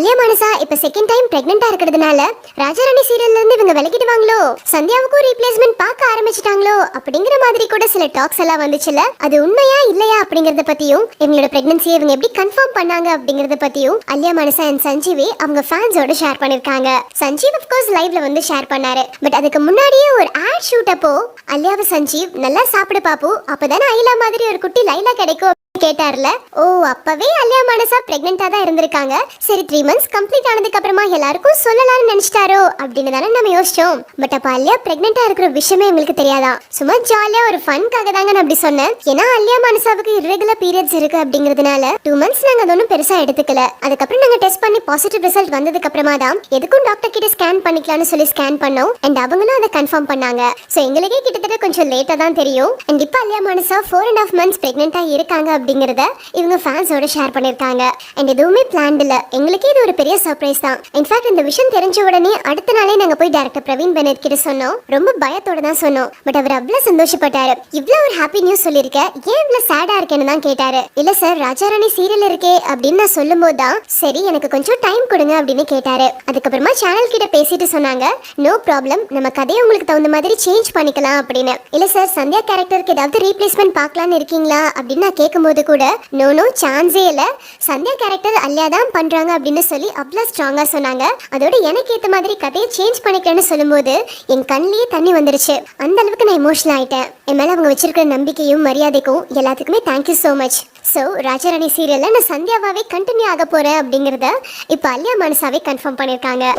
அல்யா மானசா இப்ப second time பிரெக்னெண்டா இருக்கிறதுனால ராஜாராணி சீரியல்ல இருந்து இவங்க விலகிடுவாங்களோ, சந்தியாவுக்கும் ரீப்ளேஸ்மெண்ட் பார்க்க ஆரம்பிச்சிட்டாங்களோ அப்படிங்கிற மாதிரி கூட சில டாக்ஸ் எல்லாம் வந்துச்சுல. அது உண்மையா இல்லையா அப்படிங்கறத பத்தியும் இவங்களோட பிரெக்னன்சியை இவங்க எப்படி கன்ஃபார்ம் பண்ணாங்க அப்படிங்கறத பத்தியும் அல்யா மானசா அண்ட் சஞ்சீவி அவங்க ஃபேன்ஸோட ஷேர் பண்ணிருக்காங்க. சஞ்சீவ் ஆஃப் கோர்ஸ் லைவ்ல வந்து ஷேர் பண்ணாரு. பட் அதுக்கு முன்னாடியே ஒரு ஆட் ஷூட் அப்போ அல்யாவை சஞ்சீவ் நல்லா சாப்பிடு பாப்பு, அப்பதானே ஐலா மாதிரி ஒரு குட்டி லைலா கிடைக்கும் கேட்டார்ல. ஓ, அப்பவே அல்யா மானசா பிரெக்னெண்டா தான் இருந்திருக்காங்க. சரி 3 months கம்ப்ளீட் ஆனதுக்கு அப்புறமா எல்லாருக்கும் சொல்லலாம்னு நினைச்சிட்டாரோ அப்படின்னு தானே நம்ம யோசிச்சோம். பட் அப்ப அல்யா பிரெக்னெண்டா இருக்கிற விஷயமே உங்களுக்கு தெரியாதா? சும்மா ஜாலியா ஒரு ஃபன்காக தாங்க நான் அப்படி சொன்னேன். ஏன்னா அல்யா மானசாவுக்கு irregular periods இருக்கு அப்படிங்கிறதுனால 2 months நாங்க அது ஒன்றும் பெருசா எடுத்துக்கல. அதுக்கப்புறம் நாங்க டெஸ்ட் பண்ணி பாசிட்டிவ் ரிசல்ட் வந்ததுக்கு அப்புறமா தான் எதுக்கும் டாக்டர் கிட்ட ஸ்கேன் பண்ணிக்கலாம்னு சொல்லி ஸ்கேன் பண்ணோம். அண்ட் அவங்களும் அதை கன்ஃபார்ம் பண்ணாங்க. ஸோ எங்களுக்கே கிட்டத்தட்ட கொஞ்சம் லேட்டா தான் தெரியும். அண்ட் இப்போ அல்யா மானசா 4.5 months பிரெக்னெண்டா இருக்காங்க அப்படிங்கறத இவங்க ஃபேன்ஸோட ஷேர் பண்ணிருக்காங்க. அண்ட் எதுவுமே பிளான்ட் இல்ல, எங்களுக்கே இது ஒரு பெரிய சர்ப்ரைஸ் தான். இன்ஃபேக்ட் இந்த விஷயம் தெரிஞ்ச உடனே அடுத்த நாளே நாங்க போய் டைரக்டர் பிரவீன் பெனட் கிட்ட சொன்னோம். ரொம்ப பயத்தோட தான் சொன்னோம். பட் அவர் அவ்வளவு சந்தோஷப்பட்டாரு. இவ்வளவு ஒரு ஹாப்பி நியூஸ் சொல்லிருக்க, ஏன் இவ்வளவு சேடா இருக்கேன்னு தான் கேட்டாரு. இல்ல சார், ராஜாராணி சீரியல் இருக்கே அப்படின்னு நான் சொல்லும் போது தான் சரி எனக்கு கொஞ்சம் டைம் கொடுங்க அப்படின்னு கேட்டாரு. அதுக்கப்புறமா சேனல் கிட்ட பேசிட்டு சொன்னாங்க, நோ ப்ராப்ளம், நம்ம கதையை உங்களுக்கு தகுந்த மாதிரி சேஞ்ச் பண்ணிக்கலாம் அப்படின்னு. இல்ல சார், சந்தியா கேரக்டருக்கு ஏதாவது ரீப்ளேஸ்மெண்ட் பார்க்கலான்னு இருக்கீங்களா அப்படின்னு நான் கேட்கும்போது கூட நோ நோ சான்ஸே இல்ல, சந்தியா கேரக்டர் அல்யா தான் பண்றாங்க அப்படின்னு சொல்லி அவ்வளவு ஸ்ட்ராங்கா சொன்னாங்க. அதோட எனக்கு ஏத்த மாதிரி கதையை சேஞ்ச் பண்ணிக்கிறேன்னு சொல்லும்போது என் கண்ணிலேயே தண்ணி வந்துருச்சு. அந்த அளவுக்கு நான் எமோஷனல் ஆயிட்டேன். என் மேல அவங்க வச்சிருக்கிற நம்பிக்கையும் மரியாதைக்கும் எல்லாத்துக்குமே thank you so much. So Raja Rani சீரியல்ல நான் சந்தியாவாவே கண்டினியூ ஆக போறேன் அப்படிங்கறத இப்போ அல்யா மானசாவே கன்ஃபார்ம் பண்ணிருக்காங்க.